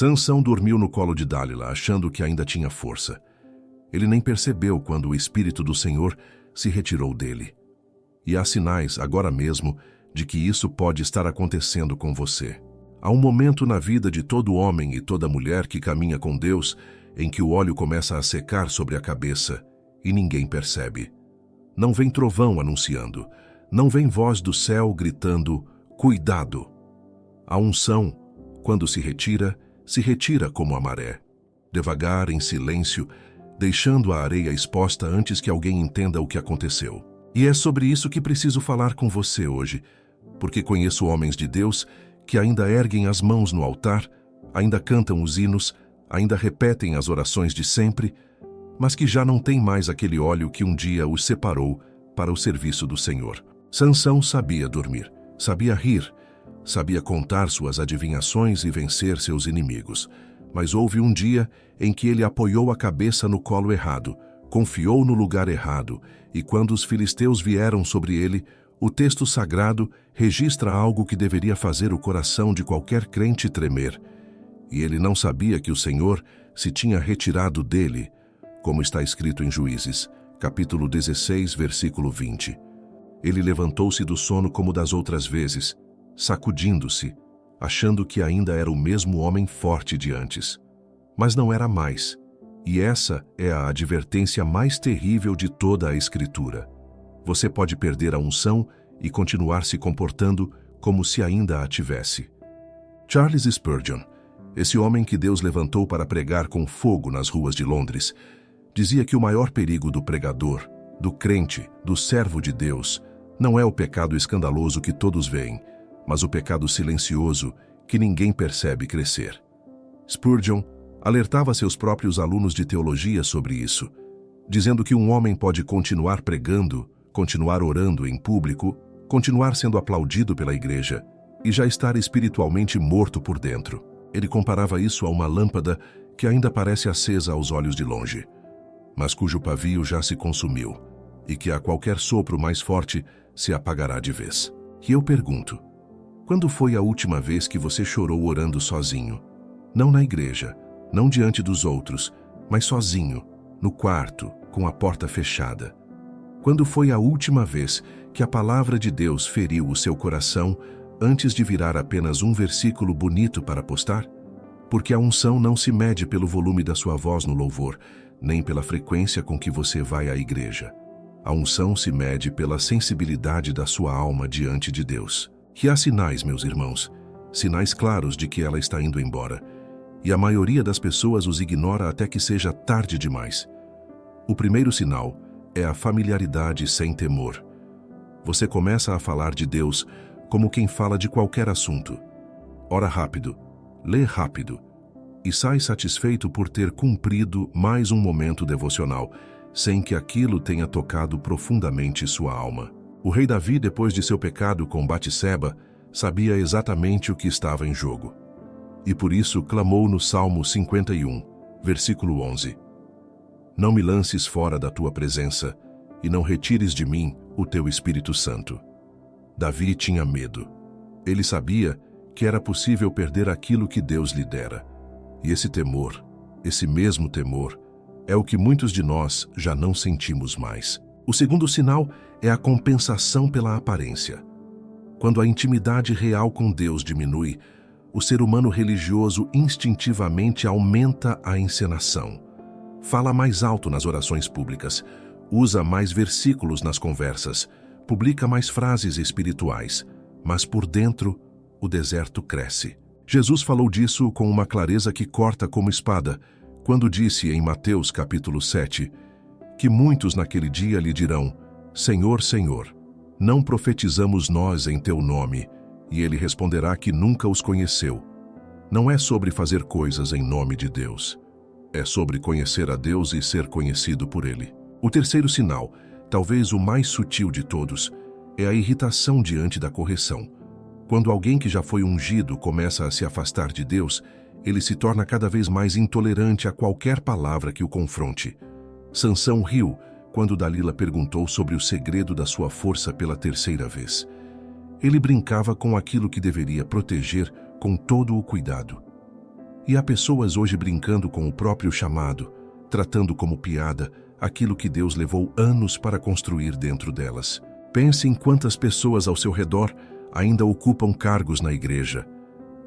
Sansão dormiu no colo de Dálila, achando que ainda tinha força. Ele nem percebeu quando o Espírito do Senhor se retirou dele. E há sinais, agora mesmo, de que isso pode estar acontecendo com você. Há um momento na vida de todo homem e toda mulher que caminha com Deus em que o óleo começa a secar sobre a cabeça e ninguém percebe. Não vem trovão anunciando, não vem voz do céu gritando, cuidado. A unção, quando se retira como a maré, devagar, em silêncio, deixando a areia exposta antes que alguém entenda o que aconteceu. E é sobre isso que preciso falar com você hoje, porque conheço homens de Deus que ainda erguem as mãos no altar, ainda cantam os hinos, ainda repetem as orações de sempre, mas que já não têm mais aquele óleo que um dia os separou para o serviço do Senhor. Sansão sabia dormir, sabia rir, sabia contar suas adivinhações e vencer seus inimigos. Mas houve um dia em que ele apoiou a cabeça no colo errado, confiou no lugar errado, e quando os filisteus vieram sobre ele, o texto sagrado registra algo que deveria fazer o coração de qualquer crente tremer. E ele não sabia que o Senhor se tinha retirado dele, como está escrito em Juízes, capítulo 16, versículo 20. Ele levantou-se do sono como das outras vezes, sacudindo-se, achando que ainda era o mesmo homem forte de antes. Mas não era mais. E essa é a advertência mais terrível de toda a Escritura. Você pode perder a unção e continuar se comportando como se ainda a tivesse. Charles Spurgeon, esse homem que Deus levantou para pregar com fogo nas ruas de Londres, dizia que o maior perigo do pregador, do crente, do servo de Deus, não é o pecado escandaloso que todos veem, mas o pecado silencioso que ninguém percebe crescer. Spurgeon alertava seus próprios alunos de teologia sobre isso, dizendo que um homem pode continuar pregando, continuar orando em público, continuar sendo aplaudido pela igreja e já estar espiritualmente morto por dentro. Ele comparava isso a uma lâmpada que ainda parece acesa aos olhos de longe, mas cujo pavio já se consumiu e que a qualquer sopro mais forte se apagará de vez. E eu pergunto, quando foi a última vez que você chorou orando sozinho? Não na igreja, não diante dos outros, mas sozinho, no quarto, com a porta fechada. Quando foi a última vez que a palavra de Deus feriu o seu coração antes de virar apenas um versículo bonito para postar? Porque a unção não se mede pelo volume da sua voz no louvor, nem pela frequência com que você vai à igreja. A unção se mede pela sensibilidade da sua alma diante de Deus. E há sinais, meus irmãos, sinais claros de que ela está indo embora. E a maioria das pessoas os ignora até que seja tarde demais. O primeiro sinal é a familiaridade sem temor. Você começa a falar de Deus como quem fala de qualquer assunto. Ora rápido, lê rápido, e sai satisfeito por ter cumprido mais um momento devocional, sem que aquilo tenha tocado profundamente sua alma. O rei Davi, depois de seu pecado com Batseba, sabia exatamente o que estava em jogo. E por isso clamou no Salmo 51, versículo 11. Não me lances fora da tua presença, e não retires de mim o teu Espírito Santo. Davi tinha medo. Ele sabia que era possível perder aquilo que Deus lhe dera. E esse temor, esse mesmo temor, é o que muitos de nós já não sentimos mais. O segundo sinal é a compensação pela aparência. Quando a intimidade real com Deus diminui, o ser humano religioso instintivamente aumenta a encenação. Fala mais alto nas orações públicas, usa mais versículos nas conversas, publica mais frases espirituais, mas por dentro o deserto cresce. Jesus falou disso com uma clareza que corta como espada, quando disse em Mateus capítulo 7, que muitos naquele dia lhe dirão, Senhor, Senhor, não profetizamos nós em teu nome? E ele responderá que nunca os conheceu. Não é sobre fazer coisas em nome de Deus. É sobre conhecer a Deus e ser conhecido por Ele. O terceiro sinal, talvez o mais sutil de todos, é a irritação diante da correção. Quando alguém que já foi ungido começa a se afastar de Deus, ele se torna cada vez mais intolerante a qualquer palavra que o confronte. Sansão riu quando Dalila perguntou sobre o segredo da sua força pela terceira vez. Ele brincava com aquilo que deveria proteger com todo o cuidado. E há pessoas hoje brincando com o próprio chamado, tratando como piada aquilo que Deus levou anos para construir dentro delas. Pense em quantas pessoas ao seu redor ainda ocupam cargos na igreja,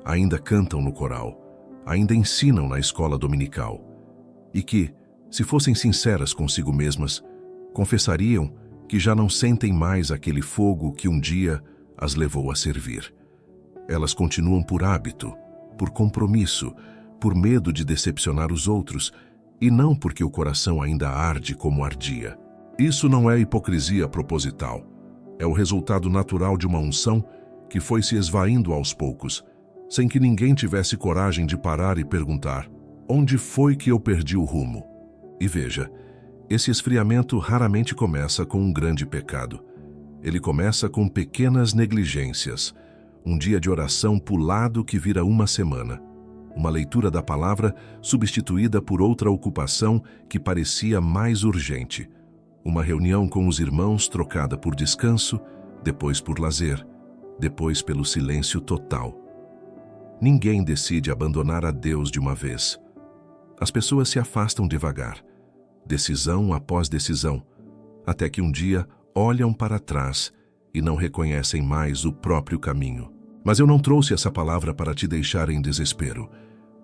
ainda cantam no coral, ainda ensinam na escola dominical, e que, se fossem sinceras consigo mesmas, confessariam que já não sentem mais aquele fogo que um dia as levou a servir. Elas continuam por hábito, por compromisso, por medo de decepcionar os outros, e não porque o coração ainda arde como ardia. Isso não é hipocrisia proposital. É o resultado natural de uma unção que foi se esvaindo aos poucos, sem que ninguém tivesse coragem de parar e perguntar: onde foi que eu perdi o rumo? E veja, esse esfriamento raramente começa com um grande pecado. Ele começa com pequenas negligências, um dia de oração pulado que vira uma semana, uma leitura da palavra substituída por outra ocupação que parecia mais urgente, uma reunião com os irmãos trocada por descanso, depois por lazer, depois pelo silêncio total. Ninguém decide abandonar a Deus de uma vez. As pessoas se afastam devagar, decisão após decisão, até que um dia olham para trás e não reconhecem mais o próprio caminho. Mas eu não trouxe essa palavra para te deixar em desespero.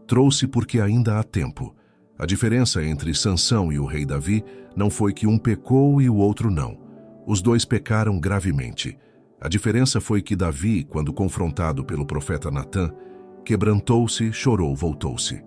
Trouxe porque ainda há tempo. A diferença entre Sansão e o rei Davi não foi que um pecou e o outro não. Os dois pecaram gravemente. A diferença foi que Davi, quando confrontado pelo profeta Natã, quebrantou-se, chorou, voltou-se.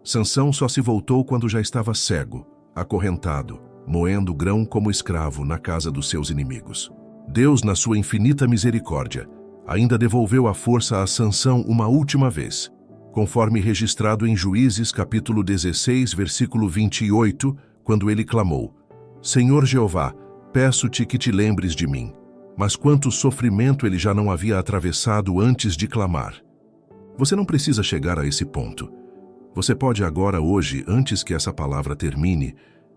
Sansão só se voltou quando já estava cego, acorrentado, moendo grão como escravo na casa dos seus inimigos. Deus, na sua infinita misericórdia, ainda devolveu a força a Sansão uma última vez, conforme registrado em Juízes capítulo 16, versículo 28, quando ele clamou: Senhor Jeová, peço-te que te lembres de mim. Mas quanto sofrimento ele já não havia atravessado antes de clamar. Você não precisa chegar a esse ponto. Você pode agora, hoje, antes que essa palavra termine,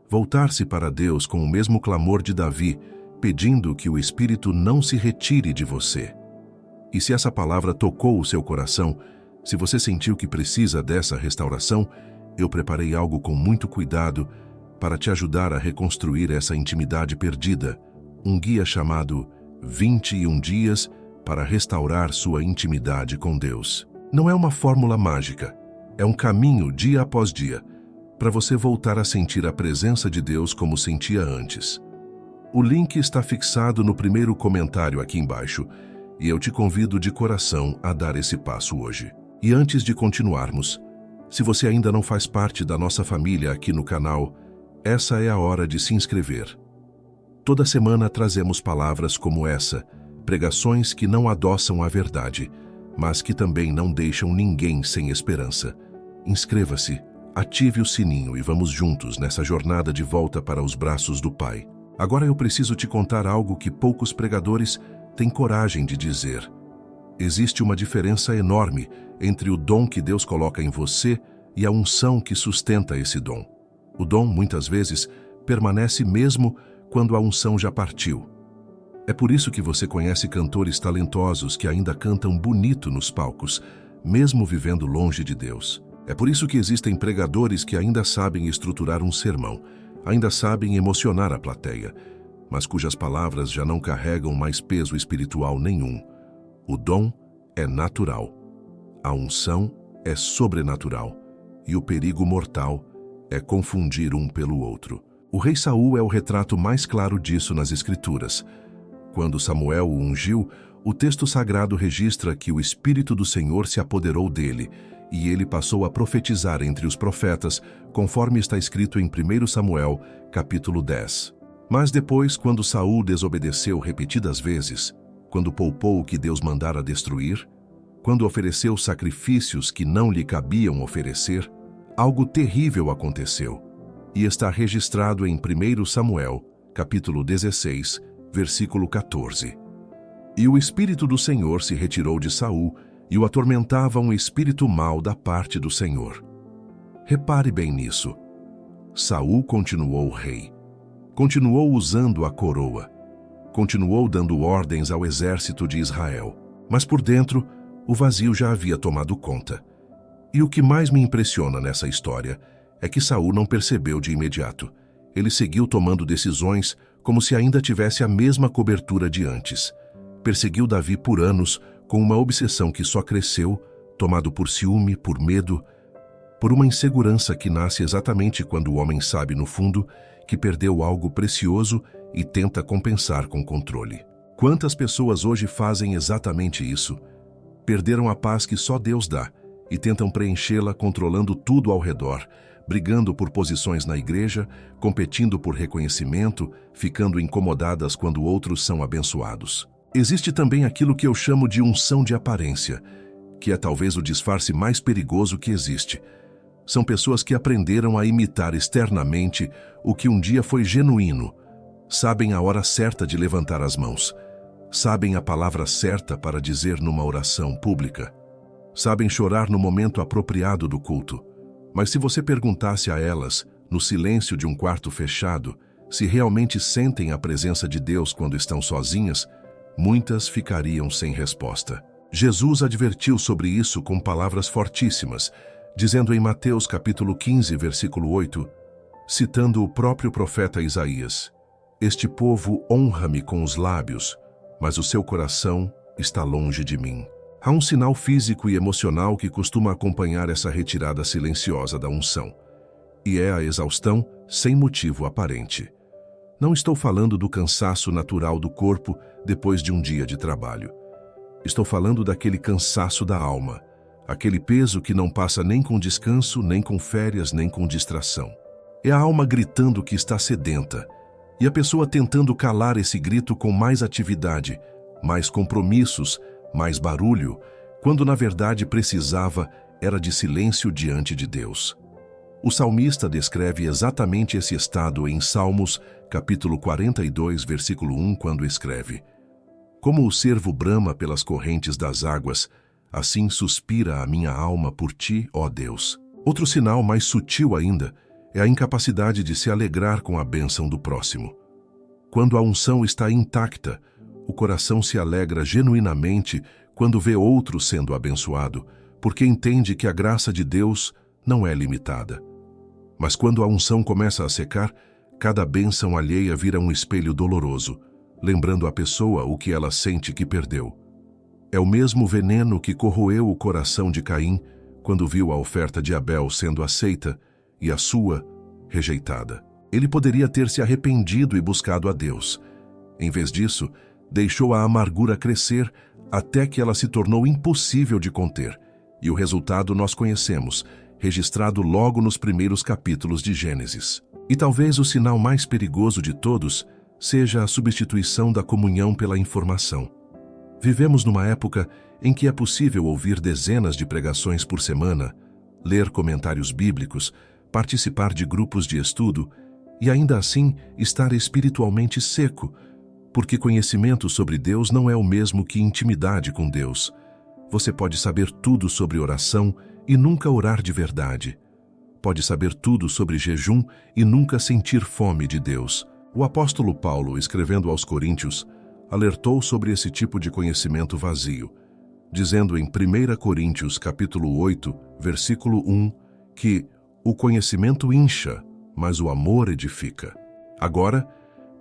voltar-se para Deus com o mesmo clamor de Davi, pedindo que o Espírito não se retire de você. E se essa palavra tocou o seu coração, se você sentiu que precisa dessa restauração, eu preparei algo com muito cuidado para te ajudar a reconstruir essa intimidade perdida, um guia chamado 21 Dias para restaurar sua intimidade com Deus. Não é uma fórmula mágica, é um caminho dia após dia, para você voltar a sentir a presença de Deus como sentia antes. O link está fixado no primeiro comentário aqui embaixo, e eu te convido de coração a dar esse passo hoje. E antes de continuarmos, se você ainda não faz parte da nossa família aqui no canal, essa é a hora de se inscrever. Toda semana trazemos palavras como essa, pregações que não adoçam a verdade, mas que também não deixam ninguém sem esperança. Inscreva-se, ative o sininho e vamos juntos nessa jornada de volta para os braços do Pai. Agora eu preciso te contar algo que poucos pregadores têm coragem de dizer. Existe uma diferença enorme entre o dom que Deus coloca em você e a unção que sustenta esse dom. O dom, muitas vezes, permanece mesmo quando a unção já partiu. É por isso que você conhece cantores talentosos que ainda cantam bonito nos palcos, mesmo vivendo longe de Deus. É por isso que existem pregadores que ainda sabem estruturar um sermão, ainda sabem emocionar a plateia, mas cujas palavras já não carregam mais peso espiritual nenhum. O dom é natural, a unção é sobrenatural, e o perigo mortal é confundir um pelo outro. O rei Saul é o retrato mais claro disso nas Escrituras. Quando Samuel o ungiu, o texto sagrado registra que o Espírito do Senhor se apoderou dele, e ele passou a profetizar entre os profetas, conforme está escrito em 1 Samuel, capítulo 10. Mas depois, quando Saul desobedeceu repetidas vezes, quando poupou o que Deus mandara destruir, quando ofereceu sacrifícios que não lhe cabiam oferecer, algo terrível aconteceu, e está registrado em 1 Samuel, capítulo 16, versículo 14. E o Espírito do Senhor se retirou de Saul, e o atormentava um espírito mau da parte do Senhor. Repare bem nisso. Saul continuou rei. Continuou usando a coroa. Continuou dando ordens ao exército de Israel. Mas por dentro, o vazio já havia tomado conta. E o que mais me impressiona nessa história é que Saul não percebeu de imediato. Ele seguiu tomando decisões como se ainda tivesse a mesma cobertura de antes. Perseguiu Davi por anos com uma obsessão que só cresceu, tomado por ciúme, por medo, por uma insegurança que nasce exatamente quando o homem sabe, no fundo, que perdeu algo precioso e tenta compensar com controle. Quantas pessoas hoje fazem exatamente isso? Perderam a paz que só Deus dá e tentam preenchê-la controlando tudo ao redor, brigando por posições na igreja, competindo por reconhecimento, ficando incomodadas quando outros são abençoados. Existe também aquilo que eu chamo de unção de aparência, que é talvez o disfarce mais perigoso que existe. São pessoas que aprenderam a imitar externamente o que um dia foi genuíno. Sabem a hora certa de levantar as mãos. Sabem a palavra certa para dizer numa oração pública. Sabem chorar no momento apropriado do culto. Mas se você perguntasse a elas, no silêncio de um quarto fechado, se realmente sentem a presença de Deus quando estão sozinhas, muitas ficariam sem resposta. Jesus advertiu sobre isso com palavras fortíssimas, dizendo em Mateus capítulo 15, versículo 8, citando o próprio profeta Isaías: "Este povo honra-me com os lábios, mas o seu coração está longe de mim." Há um sinal físico e emocional que costuma acompanhar essa retirada silenciosa da unção, e é a exaustão sem motivo aparente. Não estou falando do cansaço natural do corpo depois de um dia de trabalho. Estou falando daquele cansaço da alma, aquele peso que não passa nem com descanso, nem com férias, nem com distração. É a alma gritando que está sedenta, e a pessoa tentando calar esse grito com mais atividade, mais compromissos, mais barulho, quando na verdade precisava era de silêncio diante de Deus. O salmista descreve exatamente esse estado em Salmos, capítulo 42, versículo 1, quando escreve: "Como o cervo brama pelas correntes das águas, assim suspira a minha alma por ti, ó Deus." Outro sinal mais sutil ainda é a incapacidade de se alegrar com a bênção do próximo. Quando a unção está intacta, o coração se alegra genuinamente quando vê outro sendo abençoado, porque entende que a graça de Deus não é limitada. Mas quando a unção começa a secar, cada bênção alheia vira um espelho doloroso, lembrando a pessoa o que ela sente que perdeu. É o mesmo veneno que corroeu o coração de Caim quando viu a oferta de Abel sendo aceita e a sua rejeitada. Ele poderia ter se arrependido e buscado a Deus. Em vez disso, deixou a amargura crescer até que ela se tornou impossível de conter. E o resultado nós conhecemos, registrado logo nos primeiros capítulos de Gênesis. E talvez o sinal mais perigoso de todos seja a substituição da comunhão pela informação. Vivemos numa época em que é possível ouvir dezenas de pregações por semana, ler comentários bíblicos, participar de grupos de estudo e ainda assim estar espiritualmente seco, porque conhecimento sobre Deus não é o mesmo que intimidade com Deus. Você pode saber tudo sobre oração e nunca orar de verdade. Pode saber tudo sobre jejum e nunca sentir fome de Deus. O apóstolo Paulo, escrevendo aos Coríntios, alertou sobre esse tipo de conhecimento vazio, dizendo em 1 Coríntios capítulo 8, versículo 1, que o conhecimento incha, mas o amor edifica. Agora,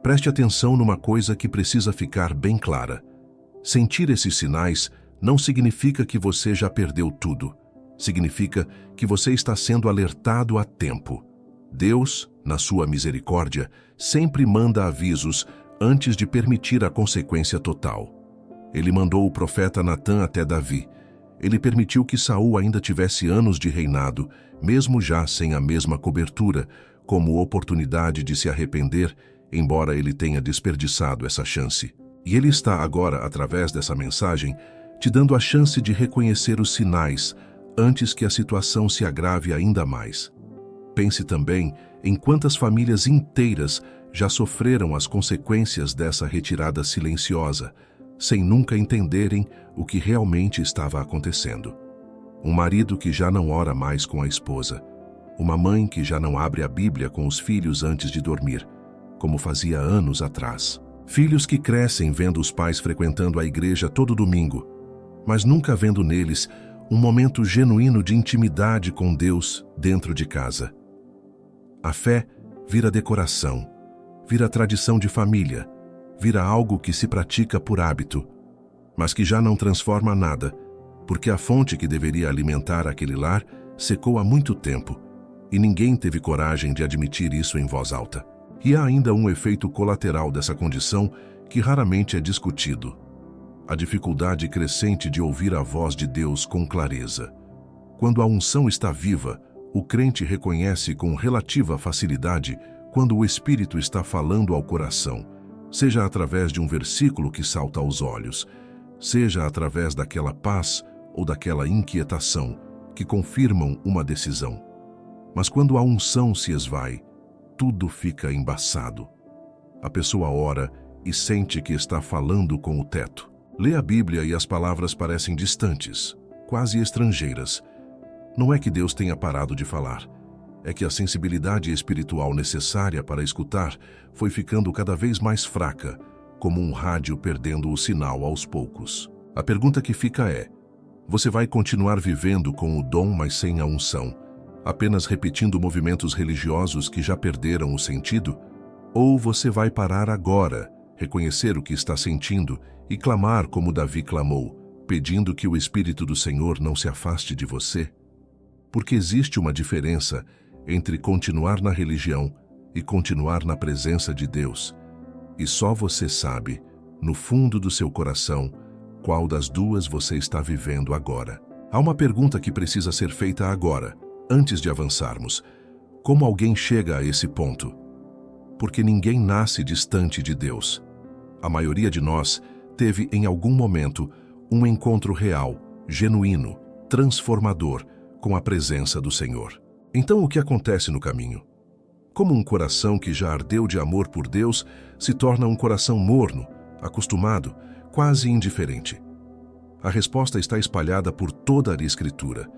preste atenção numa coisa que precisa ficar bem clara. Sentir esses sinais não significa que você já perdeu tudo. Significa que você está sendo alertado a tempo. Deus, na sua misericórdia, sempre manda avisos antes de permitir a consequência total. Ele mandou o profeta Natã até Davi. Ele permitiu que Saul ainda tivesse anos de reinado, mesmo já sem a mesma cobertura, como oportunidade de se arrepender, embora ele tenha desperdiçado essa chance. E ele está agora, através dessa mensagem, te dando a chance de reconhecer os sinais antes que a situação se agrave ainda mais. Pense também em quantas famílias inteiras já sofreram as consequências dessa retirada silenciosa, sem nunca entenderem o que realmente estava acontecendo. Um marido que já não ora mais com a esposa. Uma mãe que já não abre a Bíblia com os filhos antes de dormir, como fazia anos atrás. Filhos que crescem vendo os pais frequentando a igreja todo domingo, mas nunca vendo neles um momento genuíno de intimidade com Deus dentro de casa. A fé vira decoração, vira tradição de família, vira algo que se pratica por hábito, mas que já não transforma nada, porque a fonte que deveria alimentar aquele lar secou há muito tempo e ninguém teve coragem de admitir isso em voz alta. E há ainda um efeito colateral dessa condição que raramente é discutido: a dificuldade crescente de ouvir a voz de Deus com clareza. Quando a unção está viva, o crente reconhece com relativa facilidade quando o Espírito está falando ao coração, seja através de um versículo que salta aos olhos, seja através daquela paz ou daquela inquietação que confirmam uma decisão. Mas quando a unção se esvai, tudo fica embaçado. A pessoa ora e sente que está falando com o teto. Lê a Bíblia e as palavras parecem distantes, quase estrangeiras. Não é que Deus tenha parado de falar, é que a sensibilidade espiritual necessária para escutar foi ficando cada vez mais fraca, como um rádio perdendo o sinal aos poucos. A pergunta que fica é: você vai continuar vivendo com o dom, mas sem a unção, apenas repetindo movimentos religiosos que já perderam o sentido? Ou você vai parar agora, reconhecer o que está sentindo e clamar como Davi clamou, pedindo que o Espírito do Senhor não se afaste de você? Porque existe uma diferença entre continuar na religião e continuar na presença de Deus. E só você sabe, no fundo do seu coração, qual das duas você está vivendo agora. Há uma pergunta que precisa ser feita agora, antes de avançarmos: como alguém chega a esse ponto? Porque ninguém nasce distante de Deus. A maioria de nós teve em algum momento um encontro real, genuíno, transformador com a presença do Senhor. Então o que acontece no caminho? Como um coração que já ardeu de amor por Deus se torna um coração morno, acostumado, quase indiferente? A resposta está espalhada por toda a Escritura,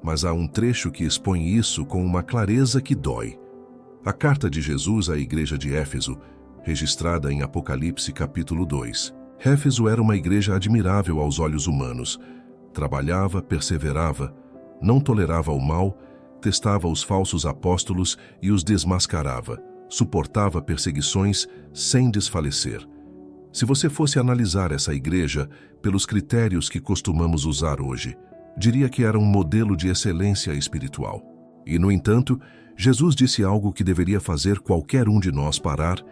mas há um trecho que expõe isso com uma clareza que dói. A carta de Jesus à igreja de Éfeso, registrada em Apocalipse capítulo 2. Éfeso era uma igreja admirável aos olhos humanos. Trabalhava, perseverava, não tolerava o mal, testava os falsos apóstolos e os desmascarava, suportava perseguições sem desfalecer. Se você fosse analisar essa igreja pelos critérios que costumamos usar hoje, diria que era um modelo de excelência espiritual. E, no entanto, Jesus disse algo que deveria fazer qualquer um de nós parar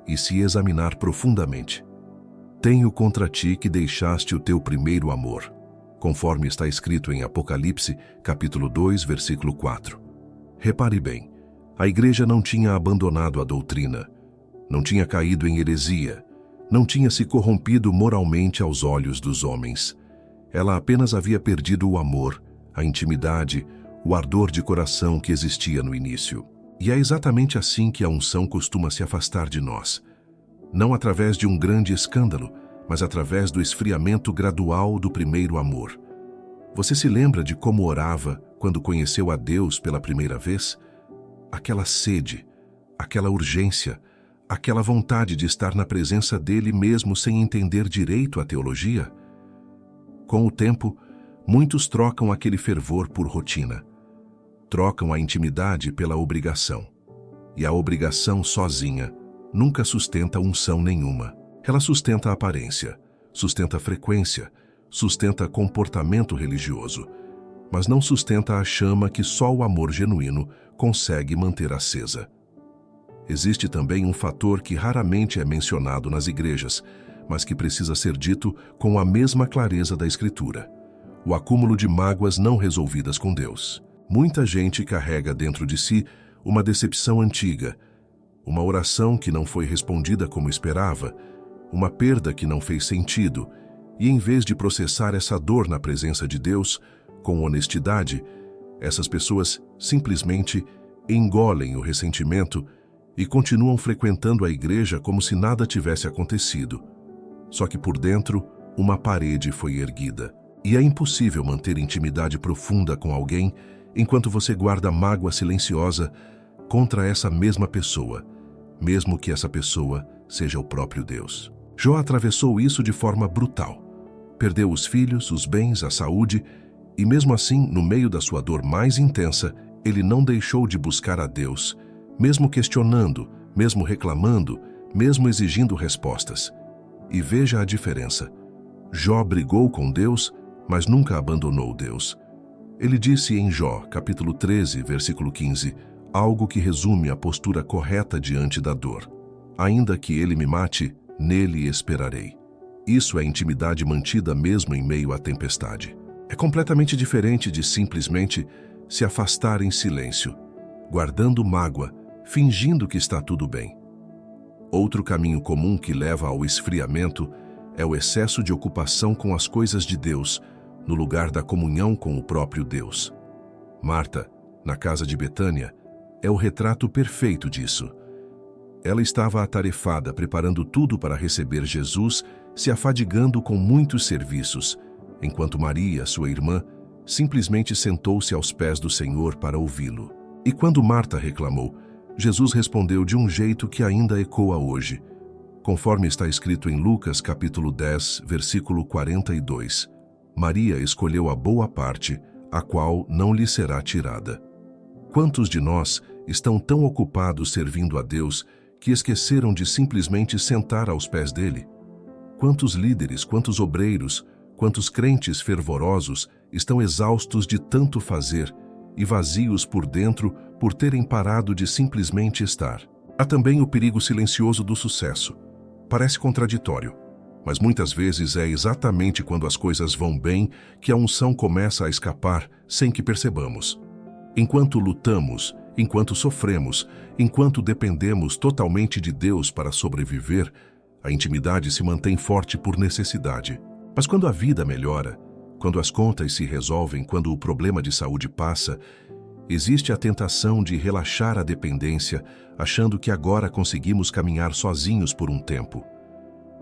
e se examinar profundamente. Tenho contra ti que deixaste o teu primeiro amor, conforme está escrito em Apocalipse, capítulo 2, versículo 4. Repare bem, a igreja não tinha abandonado a doutrina, não tinha caído em heresia, não tinha se corrompido moralmente aos olhos dos homens. Ela apenas havia perdido o amor, a intimidade, o ardor de coração que existia no início. E é exatamente assim que a unção costuma se afastar de nós. Não através de um grande escândalo, mas através do esfriamento gradual do primeiro amor. Você se lembra de como orava quando conheceu a Deus pela primeira vez? Aquela sede, aquela urgência, aquela vontade de estar na presença dele mesmo sem entender direito a teologia? Com o tempo, muitos trocam aquele fervor por rotina. Trocam a intimidade pela obrigação. E a obrigação sozinha nunca sustenta unção nenhuma. Ela sustenta a aparência, sustenta a frequência, sustenta comportamento religioso, mas não sustenta a chama que só o amor genuíno consegue manter acesa. Existe também um fator que raramente é mencionado nas igrejas, mas que precisa ser dito com a mesma clareza da Escritura: o acúmulo de mágoas não resolvidas com Deus. Muita gente carrega dentro de si uma decepção antiga, uma oração que não foi respondida como esperava, uma perda que não fez sentido, e em vez de processar essa dor na presença de Deus, com honestidade, essas pessoas simplesmente engolem o ressentimento e continuam frequentando a igreja como se nada tivesse acontecido. Só que por dentro, uma parede foi erguida. E é impossível manter intimidade profunda com alguém enquanto você guarda mágoa silenciosa contra essa mesma pessoa, mesmo que essa pessoa seja o próprio Deus. Jó atravessou isso de forma brutal. Perdeu os filhos, os bens, a saúde E mesmo assim, no meio da sua dor mais intensa, ele não deixou de buscar a Deus, mesmo questionando, mesmo reclamando, mesmo exigindo respostas. E veja a diferença. Jó brigou com Deus, mas nunca abandonou Deus. Ele disse em Jó, capítulo 13, versículo 15, algo que resume a postura correta diante da dor. Ainda que ele me mate, nele esperarei. Isso é intimidade mantida mesmo em meio à tempestade. É completamente diferente de simplesmente se afastar em silêncio, guardando mágoa, fingindo que está tudo bem. Outro caminho comum que leva ao esfriamento é o excesso de ocupação com as coisas de Deus, no lugar da comunhão com o próprio Deus. Marta, na casa de Betânia, é o retrato perfeito disso. Ela estava atarefada, preparando tudo para receber Jesus, se afadigando com muitos serviços, enquanto Maria, sua irmã, simplesmente sentou-se aos pés do Senhor para ouvi-lo. E quando Marta reclamou, Jesus respondeu de um jeito que ainda ecoa hoje, conforme está escrito em Lucas capítulo 10, versículo 42. Maria escolheu a boa parte, a qual não lhe será tirada. Quantos de nós estão tão ocupados servindo a Deus que esqueceram de simplesmente sentar aos pés dele? Quantos líderes, quantos obreiros, quantos crentes fervorosos estão exaustos de tanto fazer e vazios por dentro por terem parado de simplesmente estar? Há também o perigo silencioso do sucesso. Parece contraditório, mas muitas vezes é exatamente quando as coisas vão bem que a unção começa a escapar sem que percebamos. Enquanto lutamos, enquanto sofremos, enquanto dependemos totalmente de Deus para sobreviver, a intimidade se mantém forte por necessidade. Mas quando a vida melhora, quando as contas se resolvem, quando o problema de saúde passa, existe a tentação de relaxar a dependência, achando que agora conseguimos caminhar sozinhos por um tempo.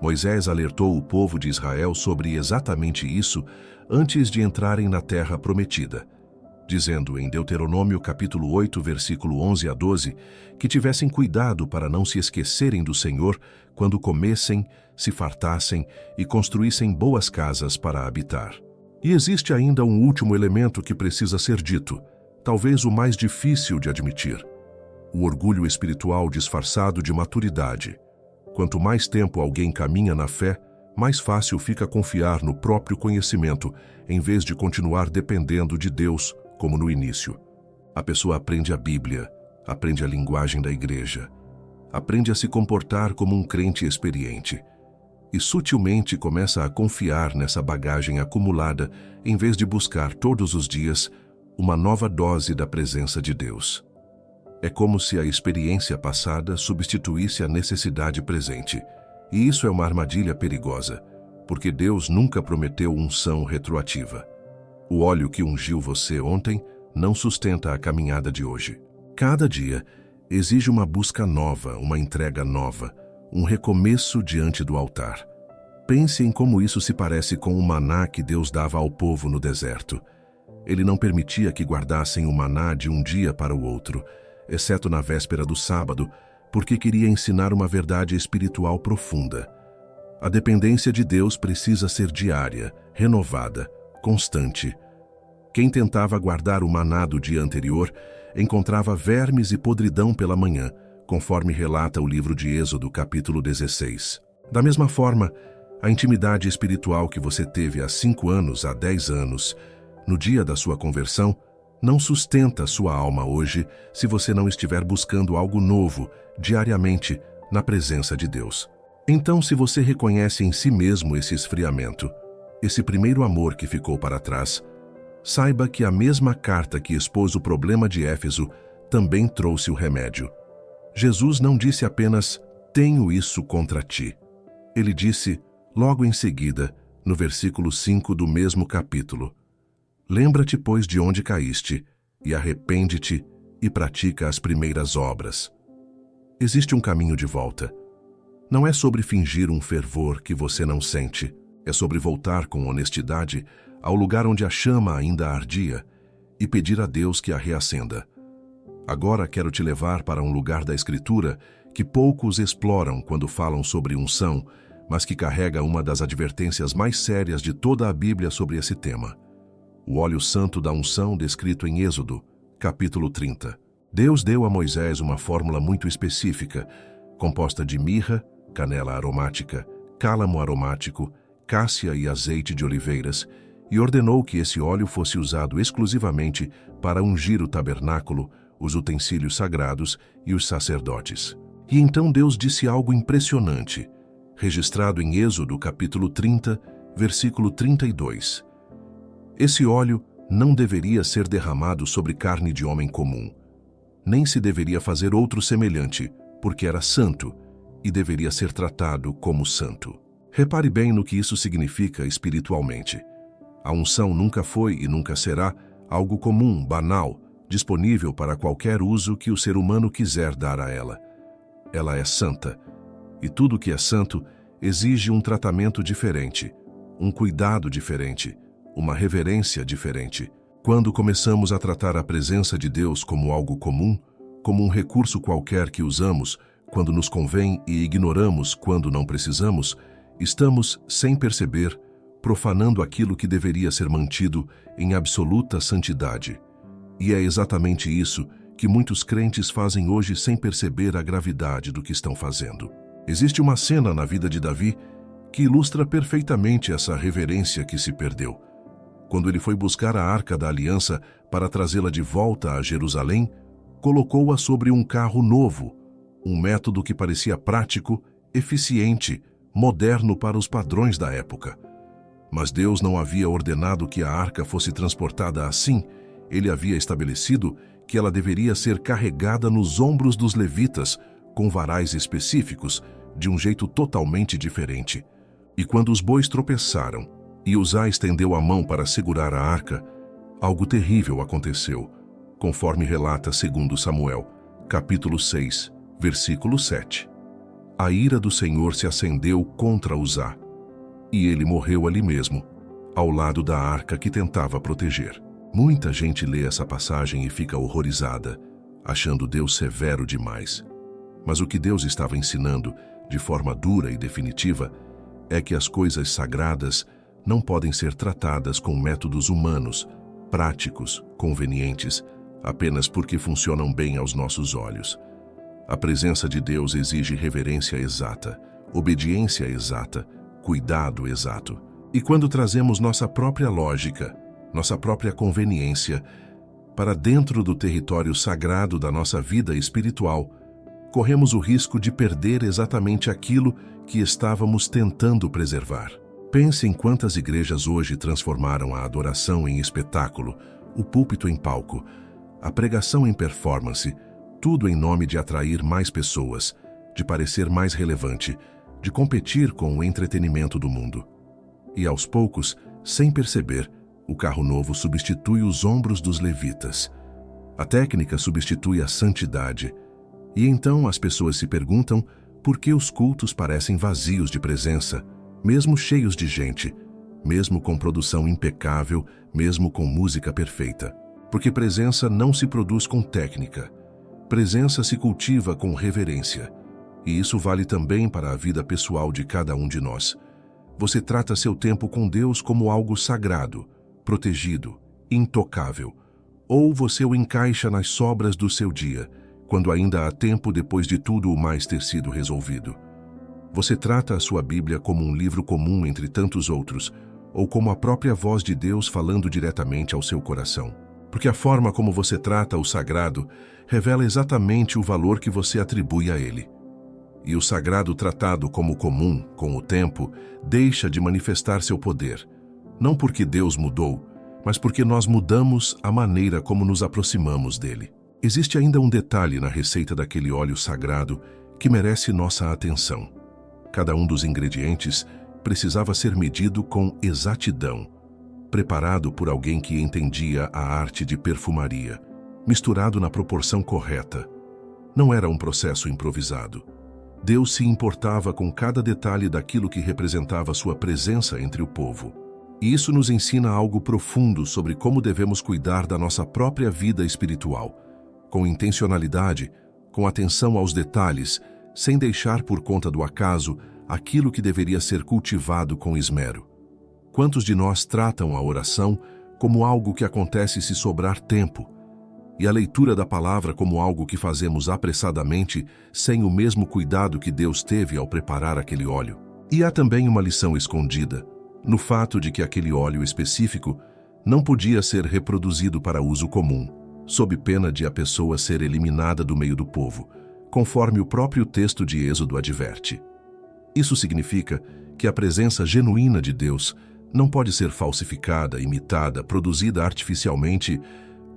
Moisés alertou o povo de Israel sobre exatamente isso antes de entrarem na terra prometida, dizendo em Deuteronômio capítulo 8, versículo 11 a 12, que tivessem cuidado para não se esquecerem do Senhor quando comessem, se fartassem e construíssem boas casas para habitar. E existe ainda um último elemento que precisa ser dito, talvez o mais difícil de admitir: o orgulho espiritual disfarçado de maturidade. Quanto mais tempo alguém caminha na fé, mais fácil fica confiar no próprio conhecimento, em vez de continuar dependendo de Deus, como no início. A pessoa aprende a Bíblia, aprende a linguagem da igreja, aprende a se comportar como um crente experiente e sutilmente começa a confiar nessa bagagem acumulada em vez de buscar todos os dias uma nova dose da presença de Deus. É como se a experiência passada substituísse a necessidade presente, e isso é uma armadilha perigosa, porque Deus nunca prometeu unção retroativa. O óleo que ungiu você ontem não sustenta a caminhada de hoje. Cada dia exige uma busca nova, uma entrega nova, um recomeço diante do altar. Pense em como isso se parece com o maná que Deus dava ao povo no deserto. Ele não permitia que guardassem o maná de um dia para o outro, exceto na véspera do sábado, porque queria ensinar uma verdade espiritual profunda. A dependência de Deus precisa ser diária, renovada, constante. Quem tentava guardar o maná do dia anterior encontrava vermes e podridão pela manhã, conforme relata o livro de Êxodo, capítulo 16. Da mesma forma, a intimidade espiritual que você teve há 5 anos, há 10 anos, no dia da sua conversão, não sustenta sua alma hoje se você não estiver buscando algo novo, diariamente, na presença de Deus. Então, se você reconhece em si mesmo esse esfriamento, esse primeiro amor que ficou para trás, saiba que a mesma carta que expôs o problema de Éfeso também trouxe o remédio. Jesus não disse apenas, tenho isso contra ti. Ele disse, logo em seguida, no versículo 5 do mesmo capítulo, lembra-te, pois, de onde caíste, e arrepende-te e pratica as primeiras obras. Existe um caminho de volta. Não é sobre fingir um fervor que você não sente, é sobre voltar com honestidade ao lugar onde a chama ainda ardia e pedir a Deus que a reacenda. Agora quero te levar para um lugar da Escritura que poucos exploram quando falam sobre unção, mas que carrega uma das advertências mais sérias de toda a Bíblia sobre esse tema. o óleo santo da unção descrito em Êxodo, capítulo 30. Deus deu a Moisés uma fórmula muito específica, composta de mirra, canela aromática, cálamo aromático, cássia e azeite de oliveiras, e ordenou que esse óleo fosse usado exclusivamente para ungir o tabernáculo, os utensílios sagrados e os sacerdotes. E então Deus disse algo impressionante, registrado em Êxodo capítulo 30, versículo 32. Esse óleo não deveria ser derramado sobre carne de homem comum, nem se deveria fazer outro semelhante, porque era santo e deveria ser tratado como santo. Repare bem no que isso significa espiritualmente. A unção nunca foi e nunca será algo comum, banal, disponível para qualquer uso que o ser humano quiser dar a ela. Ela é santa, e tudo que é santo exige um tratamento diferente, um cuidado diferente, uma reverência diferente. Quando começamos a tratar a presença de Deus como algo comum, como um recurso qualquer que usamos quando nos convém e ignoramos quando não precisamos, estamos, sem perceber, profanando aquilo que deveria ser mantido em absoluta santidade. E é exatamente isso que muitos crentes fazem hoje sem perceber a gravidade do que estão fazendo. Existe uma cena na vida de Davi que ilustra perfeitamente essa reverência que se perdeu. Quando ele foi buscar a Arca da Aliança para trazê-la de volta a Jerusalém, colocou-a sobre um carro novo, um método que parecia prático, eficiente, moderno para os padrões da época. Mas Deus não havia ordenado que a arca fosse transportada assim. Ele havia estabelecido que ela deveria ser carregada nos ombros dos levitas, com varais específicos, de um jeito totalmente diferente. E quando os bois tropeçaram, e Uzá estendeu a mão para segurar a arca, algo terrível aconteceu, conforme relata 2 Samuel, capítulo 6, versículo 7. A ira do Senhor se acendeu contra Uzá, e ele morreu ali mesmo, ao lado da arca que tentava proteger. Muita gente lê essa passagem e fica horrorizada, achando Deus severo demais. Mas o que Deus estava ensinando, de forma dura e definitiva, é que as coisas sagradas não podem ser tratadas com métodos humanos, práticos, convenientes, apenas porque funcionam bem aos nossos olhos. A presença de Deus exige reverência exata, obediência exata, cuidado exato. E quando trazemos nossa própria lógica, nossa própria conveniência, para dentro do território sagrado da nossa vida espiritual, corremos o risco de perder exatamente aquilo que estávamos tentando preservar. Pense em quantas igrejas hoje transformaram a adoração em espetáculo, o púlpito em palco, a pregação em performance, tudo em nome de atrair mais pessoas, de parecer mais relevante, de competir com o entretenimento do mundo. E aos poucos, sem perceber, o carro novo substitui os ombros dos levitas. A técnica substitui a santidade. E então as pessoas se perguntam por que os cultos parecem vazios de presença, mesmo cheios de gente, mesmo com produção impecável, mesmo com música perfeita. Porque presença não se produz com técnica. Presença se cultiva com reverência. E isso vale também para a vida pessoal de cada um de nós. Você trata seu tempo com Deus como algo sagrado, protegido, intocável. Ou você o encaixa nas sobras do seu dia, quando ainda há tempo depois de tudo o mais ter sido resolvido. Você trata a sua Bíblia como um livro comum entre tantos outros, ou como a própria voz de Deus falando diretamente ao seu coração. Porque a forma como você trata o sagrado revela exatamente o valor que você atribui a ele. E o sagrado tratado como comum, com o tempo, deixa de manifestar seu poder, não porque Deus mudou, mas porque nós mudamos a maneira como nos aproximamos dele. Existe ainda um detalhe na receita daquele óleo sagrado que merece nossa atenção. Cada um dos ingredientes precisava ser medido com exatidão, preparado por alguém que entendia a arte de perfumaria, misturado na proporção correta. Não era um processo improvisado. Deus se importava com cada detalhe daquilo que representava sua presença entre o povo. E isso nos ensina algo profundo sobre como devemos cuidar da nossa própria vida espiritual, com intencionalidade, com atenção aos detalhes, sem deixar por conta do acaso aquilo que deveria ser cultivado com esmero. Quantos de nós tratam a oração como algo que acontece se sobrar tempo, e a leitura da palavra como algo que fazemos apressadamente, sem o mesmo cuidado que Deus teve ao preparar aquele óleo. E há também uma lição escondida, no fato de que aquele óleo específico não podia ser reproduzido para uso comum, sob pena de a pessoa ser eliminada do meio do povo, conforme o próprio texto de Êxodo adverte. Isso significa que a presença genuína de Deus não pode ser falsificada, imitada, produzida artificialmente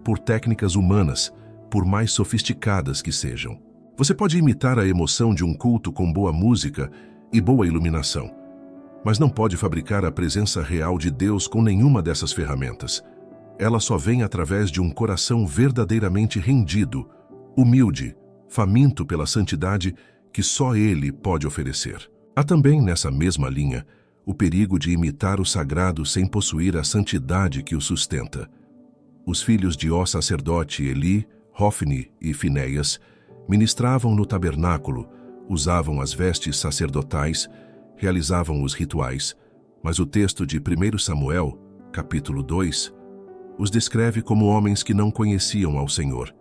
por técnicas humanas, por mais sofisticadas que sejam. Você pode imitar a emoção de um culto com boa música e boa iluminação, mas não pode fabricar a presença real de Deus com nenhuma dessas ferramentas. Ela só vem através de um coração verdadeiramente rendido, humilde, faminto pela santidade que só Ele pode oferecer. Há também, nessa mesma linha, o perigo de imitar o sagrado sem possuir a santidade que o sustenta. Os filhos de Ó sacerdote Eli, Hofni e Finéias ministravam no tabernáculo, usavam as vestes sacerdotais, realizavam os rituais, mas o texto de 1 Samuel, capítulo 2, os descreve como homens que não conheciam ao Senhor,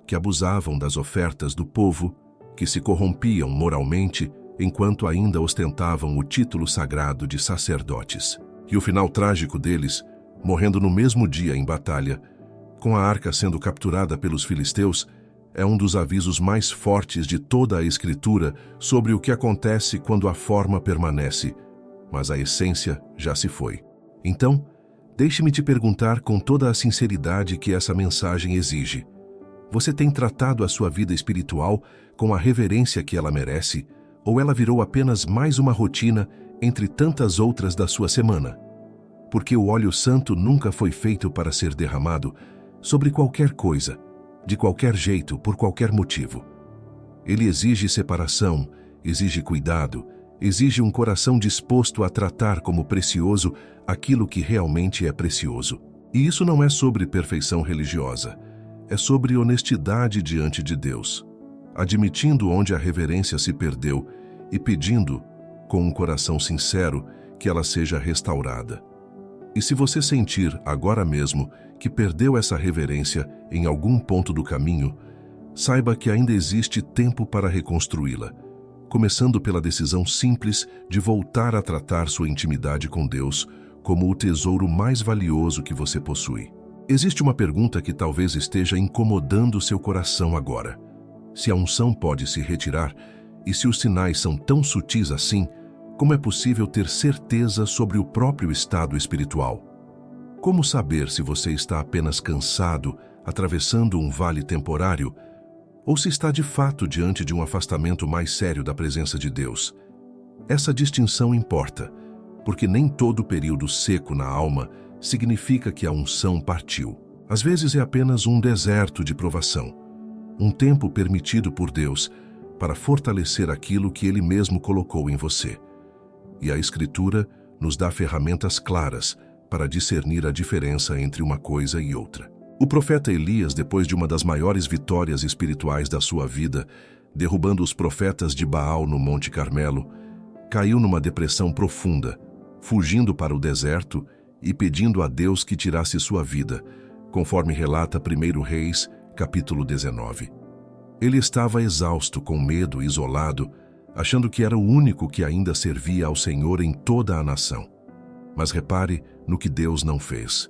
que abusavam das ofertas do povo, que se corrompiam moralmente enquanto ainda ostentavam o título sagrado de sacerdotes. E o final trágico deles, morrendo no mesmo dia em batalha, com a arca sendo capturada pelos filisteus, é um dos avisos mais fortes de toda a Escritura sobre o que acontece quando a forma permanece, mas a essência já se foi. Então, deixe-me te perguntar com toda a sinceridade que essa mensagem exige. Você tem tratado a sua vida espiritual com a reverência que ela merece, ou ela virou apenas mais uma rotina entre tantas outras da sua semana? Porque o óleo santo nunca foi feito para ser derramado sobre qualquer coisa, de qualquer jeito, por qualquer motivo. Ele exige separação, exige cuidado, exige um coração disposto a tratar como precioso aquilo que realmente é precioso. E isso não é sobre perfeição religiosa, é sobre honestidade diante de Deus, admitindo onde a reverência se perdeu e pedindo, com um coração sincero, que ela seja restaurada. E se você sentir agora mesmo que perdeu essa reverência em algum ponto do caminho, saiba que ainda existe tempo para reconstruí-la, começando pela decisão simples de voltar a tratar sua intimidade com Deus como o tesouro mais valioso que você possui. Existe uma pergunta que talvez esteja incomodando seu coração agora. Se a unção pode se retirar e se os sinais são tão sutis assim, como é possível ter certeza sobre o próprio estado espiritual? Como saber se você está apenas cansado, atravessando um vale temporário, ou se está de fato diante de um afastamento mais sério da presença de Deus? Essa distinção importa, porque nem todo período seco na alma significa que a unção partiu. Às vezes é apenas um deserto de provação, um tempo permitido por Deus para fortalecer aquilo que Ele mesmo colocou em você. E a Escritura nos dá ferramentas claras para discernir a diferença entre uma coisa e outra. O profeta Elias, depois de uma das maiores vitórias espirituais da sua vida, derrubando os profetas de Baal no Monte Carmelo, caiu numa depressão profunda, fugindo para o deserto e pedindo a Deus que tirasse sua vida, conforme relata 1 Reis, capítulo 19. Ele estava exausto, com medo, isolado, achando que era o único que ainda servia ao Senhor em toda a nação. Mas repare no que Deus não fez.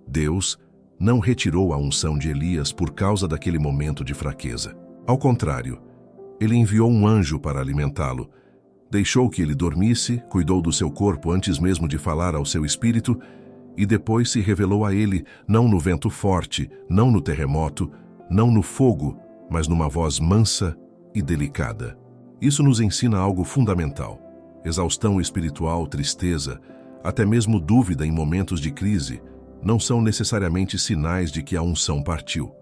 Deus não retirou a unção de Elias por causa daquele momento de fraqueza. Ao contrário, Ele enviou um anjo para alimentá-lo, deixou que ele dormisse, cuidou do seu corpo antes mesmo de falar ao seu espírito, e depois se revelou a ele, não no vento forte, não no terremoto, não no fogo, mas numa voz mansa e delicada. Isso nos ensina algo fundamental. Exaustão espiritual, tristeza, até mesmo dúvida em momentos de crise, não são necessariamente sinais de que a unção partiu.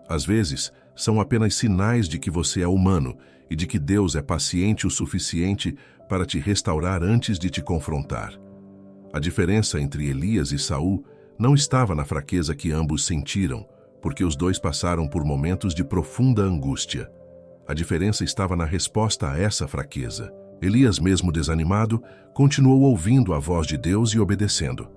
Às vezes, são apenas sinais de que você é humano e de que Deus é paciente o suficiente para te restaurar antes de te confrontar. A diferença entre Elias e Saul não estava na fraqueza que ambos sentiram, porque os dois passaram por momentos de profunda angústia. A diferença estava na resposta a essa fraqueza. Elias, mesmo desanimado, continuou ouvindo a voz de Deus e obedecendo.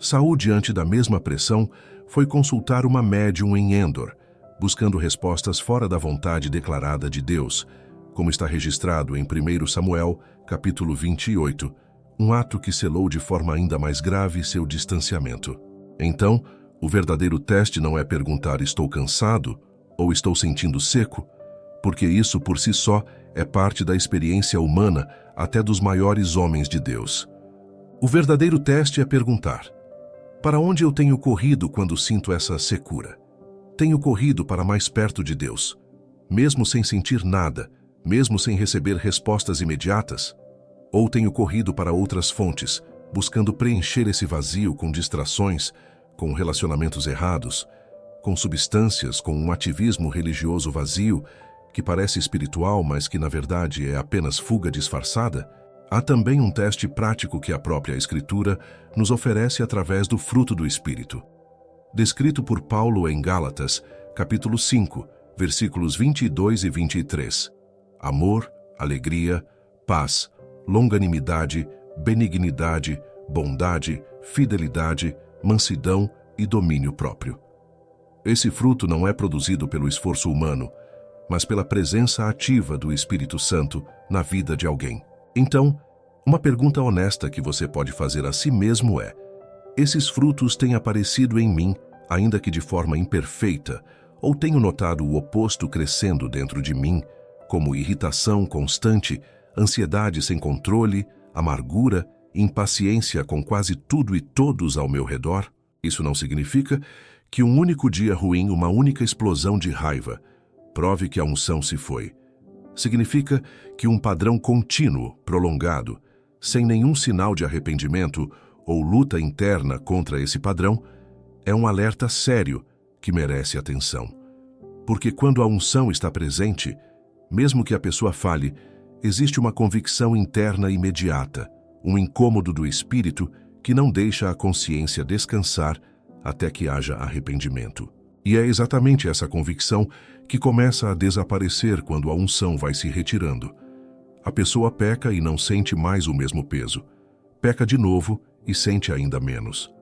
Saul, diante da mesma pressão, foi consultar uma médium em Endor, buscando respostas fora da vontade declarada de Deus, como está registrado em 1 Samuel, capítulo 28, um ato que selou de forma ainda mais grave seu distanciamento. Então, o verdadeiro teste não é perguntar estou cansado ou estou sentindo seco, porque isso por si só é parte da experiência humana até dos maiores homens de Deus. O verdadeiro teste é perguntar: para onde eu tenho corrido quando sinto essa secura? Tenho corrido para mais perto de Deus, mesmo sem sentir nada, mesmo sem receber respostas imediatas? Ou tenho corrido para outras fontes, buscando preencher esse vazio com distrações, com relacionamentos errados, com substâncias, com um ativismo religioso vazio, que parece espiritual, mas que na verdade é apenas fuga disfarçada? Há também um teste prático que a própria Escritura nos oferece através do fruto do Espírito. Descrito por Paulo em Gálatas, capítulo 5, versículos 22 e 23. Amor, alegria, paz, longanimidade, benignidade, bondade, fidelidade, mansidão e domínio próprio. Esse fruto não é produzido pelo esforço humano, mas pela presença ativa do Espírito Santo na vida de alguém. Então, uma pergunta honesta que você pode fazer a si mesmo é: esses frutos têm aparecido em mim, ainda que de forma imperfeita, ou tenho notado o oposto crescendo dentro de mim, como irritação constante, ansiedade sem controle, amargura, impaciência com quase tudo e todos ao meu redor? Isso não significa que um único dia ruim, uma única explosão de raiva, prove que a unção se foi. Significa que um padrão contínuo, prolongado, sem nenhum sinal de arrependimento ou luta interna contra esse padrão, é um alerta sério que merece atenção. Porque quando a unção está presente, mesmo que a pessoa fale, existe uma convicção interna imediata, um incômodo do espírito que não deixa a consciência descansar até que haja arrependimento. E é exatamente essa convicção que começa a desaparecer quando a unção vai se retirando. A pessoa peca e não sente mais o mesmo peso. Peca de novo e sente ainda menos.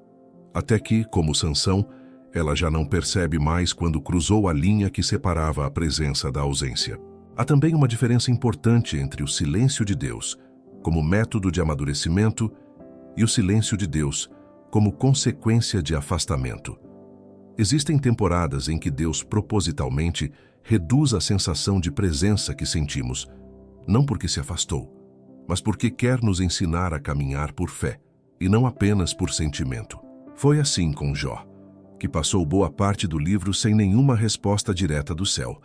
Até que, como Sansão, ela já não percebe mais quando cruzou a linha que separava a presença da ausência. Há também uma diferença importante entre o silêncio de Deus, como método de amadurecimento, e o silêncio de Deus, como consequência de afastamento. Existem temporadas em que Deus propositalmente reduz a sensação de presença que sentimos, não porque se afastou, mas porque quer nos ensinar a caminhar por fé, e não apenas por sentimento. Foi assim com Jó, que passou boa parte do livro sem nenhuma resposta direta do céu,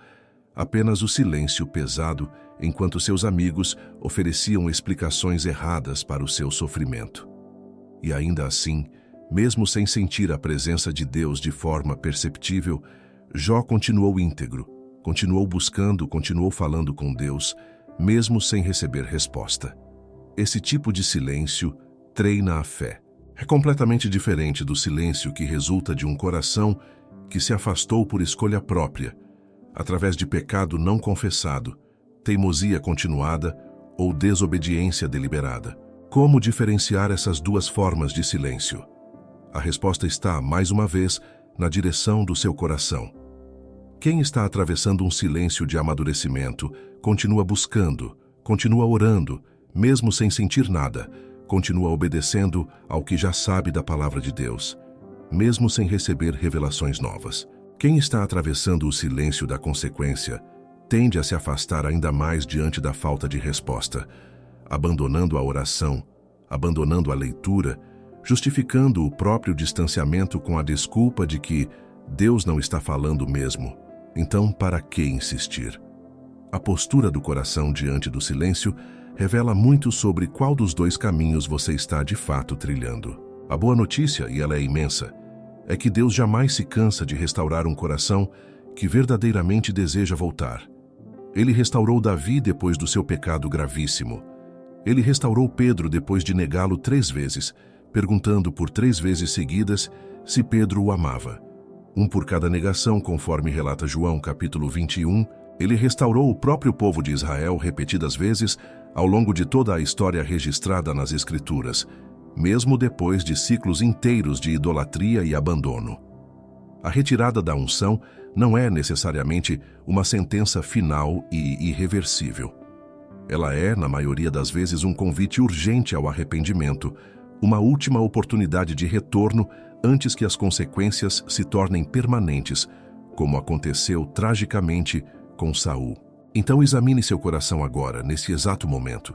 apenas o silêncio pesado enquanto seus amigos ofereciam explicações erradas para o seu sofrimento. E ainda assim, mesmo sem sentir a presença de Deus de forma perceptível, Jó continuou íntegro, continuou buscando, continuou falando com Deus, mesmo sem receber resposta. Esse tipo de silêncio treina a fé. É completamente diferente do silêncio que resulta de um coração que se afastou por escolha própria, através de pecado não confessado, teimosia continuada ou desobediência deliberada. Como diferenciar essas duas formas de silêncio? A resposta está, mais uma vez, na direção do seu coração. Quem está atravessando um silêncio de amadurecimento, continua buscando, continua orando, mesmo sem sentir nada, continua obedecendo ao que já sabe da palavra de Deus, mesmo sem receber revelações novas. Quem está atravessando o silêncio da consequência tende a se afastar ainda mais diante da falta de resposta, abandonando a oração, abandonando a leitura, justificando o próprio distanciamento com a desculpa de que Deus não está falando mesmo. Então, para que insistir? A postura do coração diante do silêncio revela muito sobre qual dos dois caminhos você está de fato trilhando. A boa notícia, e ela é imensa, é que Deus jamais se cansa de restaurar um coração que verdadeiramente deseja voltar. Ele restaurou Davi depois do seu pecado gravíssimo. Ele restaurou Pedro depois de negá-lo 3 vezes, perguntando por 3 vezes seguidas se Pedro o amava. Um por cada negação, conforme relata João, capítulo 21, ele restaurou o próprio povo de Israel repetidas vezes ao longo de toda a história registrada nas Escrituras, mesmo depois de ciclos inteiros de idolatria e abandono. A retirada da unção não é necessariamente uma sentença final e irreversível. Ela é, na maioria das vezes, um convite urgente ao arrependimento, uma última oportunidade de retorno antes que as consequências se tornem permanentes, como aconteceu tragicamente com Saul. Então examine seu coração agora, nesse exato momento.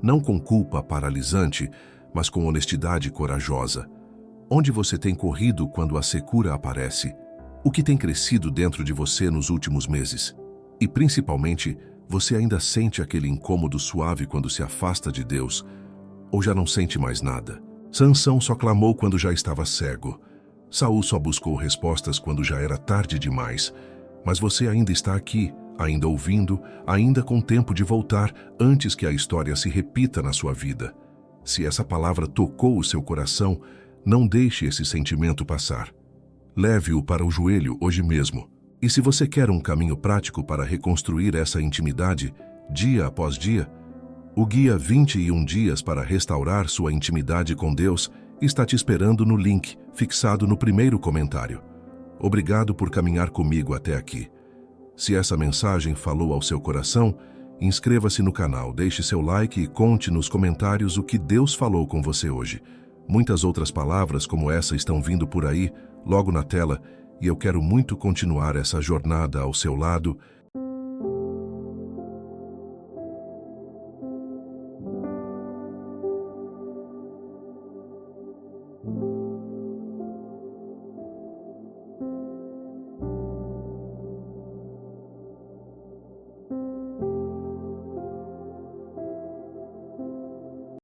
Não com culpa paralisante, mas com honestidade corajosa. Onde você tem corrido quando a secura aparece? O que tem crescido dentro de você nos últimos meses? E principalmente, você ainda sente aquele incômodo suave quando se afasta de Deus? Ou já não sente mais nada? Sansão só clamou quando já estava cego. Saul só buscou respostas quando já era tarde demais. Mas você ainda está aqui, ainda ouvindo, ainda com tempo de voltar antes que a história se repita na sua vida. Se essa palavra tocou o seu coração, não deixe esse sentimento passar. Leve-o para o joelho hoje mesmo. E se você quer um caminho prático para reconstruir essa intimidade, dia após dia, o guia 21 dias para restaurar sua intimidade com Deus está te esperando no link fixado no primeiro comentário. Obrigado por caminhar comigo até aqui. Se essa mensagem falou ao seu coração, inscreva-se no canal, deixe seu like e conte nos comentários o que Deus falou com você hoje. Muitas outras palavras como essa estão vindo por aí, logo na tela, e eu quero muito continuar essa jornada ao seu lado